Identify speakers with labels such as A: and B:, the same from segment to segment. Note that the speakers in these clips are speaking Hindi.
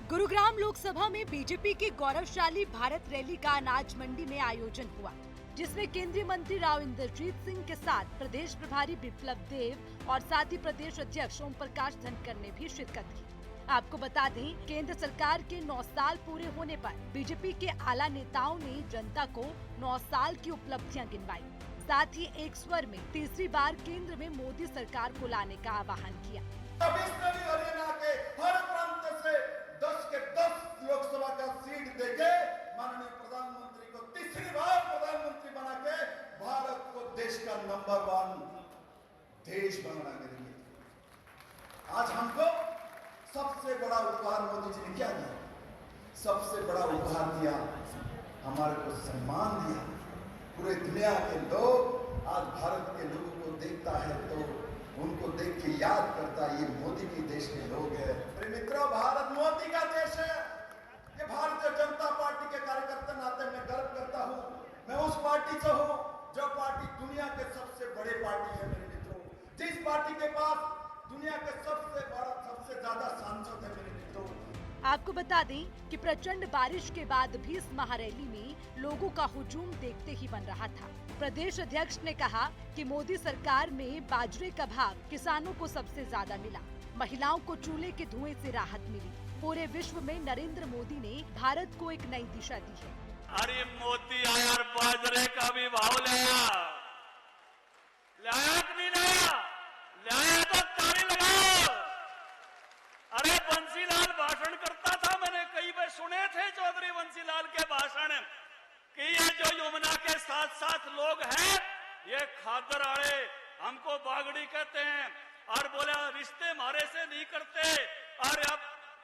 A: गुरुग्राम लोकसभा में बीजेपी की गौरवशाली भारत रैली का अनाज मंडी में आयोजन हुआ, जिसमें केंद्रीय मंत्री राव इंद्रजीत सिंह के साथ प्रदेश प्रभारी बिप्लब देव और साथ ही प्रदेश अध्यक्ष ओम प्रकाश धनखड़ ने भी शिरकत की। आपको बता दें, केंद्र सरकार के 9 साल पूरे होने पर बीजेपी के आला नेताओं ने जनता को 9 साल की उपलब्धियां गिनवाई। साथ ही एक स्वर में तीसरी बार केंद्र में मोदी सरकार को लाने का आह्वान किया।
B: हरियाणा के हर प्रांत से 10 के 10 लोकसभा का सीट देके माननीय प्रधानमंत्री को तीसरी बार प्रधानमंत्री बना के भारत को देश का नंबर 1 देश बना करेंगे। आज हमको सबसे बड़ा उपहार मोदी जी ने क्या दिया? सबसे बड़ा उपहार दिया, हमारे को सम्मान दिया। पूरे दुनिया के लोग आज भारत के लोगों को देखता है तो उनको देख के याद करता है ये मोदी की देश के लोग हैं। मेरे मित्रों, भारत मोदी का देश है। ये भारतीय जनता पार्टी के कार्यकर्ता नाते मैं गर्व करता हूँ। मैं उस पार्टी से हूँ जो पार्टी दुनिया के सबसे बड़े पार्टी है। मेरे मित्रों, जिस पार्टी के पास दुनिया के सबसे ज्यादा सांसद है। मेरे मित्रों,
A: आपको बता दें कि प्रचंड बारिश के बाद भी इस महारैली में लोगों का हुजूम देखते ही बन रहा था। प्रदेश अध्यक्ष ने कहा कि मोदी सरकार में बाजरे का भाव किसानों को सबसे ज्यादा मिला, महिलाओं को चूल्हे के धुएं से राहत मिली। पूरे विश्व में नरेंद्र मोदी ने भारत को एक नई दिशा दी है।
C: अरे मोदी आया और बाजरे का भी भाव लाया कि नहीं लाया तो ताली लगाओ। अरे बंसीलाल भाषण करता था, मैंने कई बार सुने थे चौधरी बंसीलाल के भाषण कि ये जो यमुना के साथ साथ लोग हैं ये खादर आड़े हमको बागड़ी कहते हैं और बोले रिश्ते हमारे से नहीं करते। और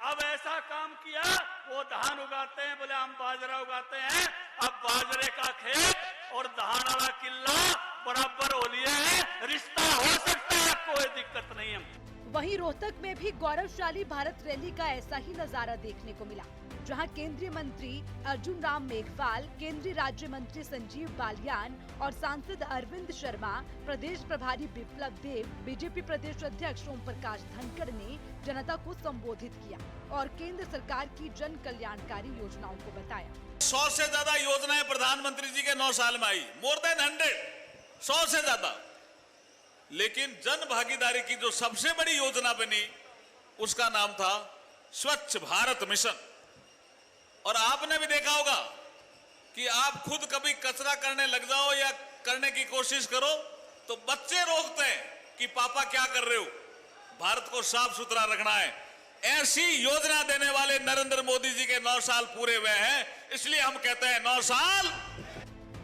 C: अब ऐसा काम किया, वो धान उगाते हैं, बोले हम बाजरा उगाते हैं। अब बाजरे का खेत और धान वाला किला बराबर हो लिए हैं, रिश्ता हो सकता है, कोई दिक्कत नहीं है।
A: वहीं रोहतक में भी गौरवशाली भारत रैली का ऐसा ही नजारा देखने को मिला, जहां केंद्रीय मंत्री अर्जुन राम मेघवाल, केंद्रीय राज्य मंत्री संजीव बालियान और सांसद अरविंद शर्मा, प्रदेश प्रभारी बिप्लब देव, बीजेपी प्रदेश अध्यक्ष ओम प्रकाश धनखड़ ने जनता को संबोधित किया और केंद्र सरकार की जन कल्याणकारी योजनाओं को बताया।
D: 100 से ज्यादा योजनाएं प्रधानमंत्री जी के 9 साल में आई, मोर देन 100 से ज्यादा। लेकिन जन भागीदारी की जो सबसे बड़ी योजना बनी उसका नाम था स्वच्छ भारत मिशन। और आपने भी देखा होगा कि आप खुद कभी कचरा करने लग जाओ या करने की कोशिश करो तो बच्चे रोकते हैं कि पापा क्या कर रहे हो, भारत को साफ सुथरा रखना है। ऐसी योजना देने वाले नरेंद्र मोदी जी के 9 साल पूरे हुए हैं, इसलिए हम कहते हैं 9 साल।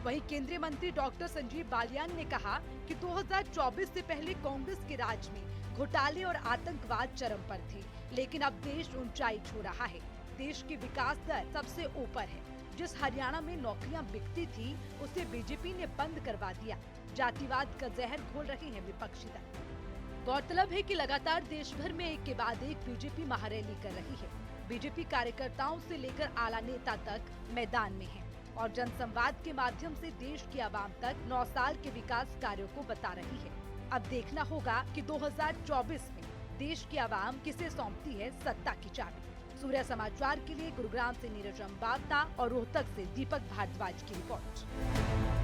A: वहीं केंद्रीय मंत्री डॉक्टर संजीव बालियान ने कहा कि 2024 से पहले कांग्रेस के राज में घोटाले और आतंकवाद चरम पर थे, लेकिन अब देश ऊंचाई छू रहा है। देश की विकास दर सबसे ऊपर है। जिस हरियाणा में नौकरियां बिकती थी उसे बीजेपी ने बंद करवा दिया। जातिवाद का जहर घोल रहे हैं विपक्षी दल। गौरतलब है कि लगातार देश भर में एक के बाद एक बीजेपी महारैली कर रही है। बीजेपी कार्यकर्ताओं से लेकर आला नेता तक मैदान में है और जनसंवाद के माध्यम से देश की आवाम तक 9 साल के विकास कार्यों को बता रही है। अब देखना होगा कि 2024 में देश की आवाम किसे सौंपती है सत्ता की चाबी। सूर्य समाचार के लिए गुरुग्राम से नीरज अम्बावता और रोहतक से दीपक भारद्वाज की रिपोर्ट।